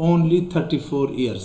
only 34 years۔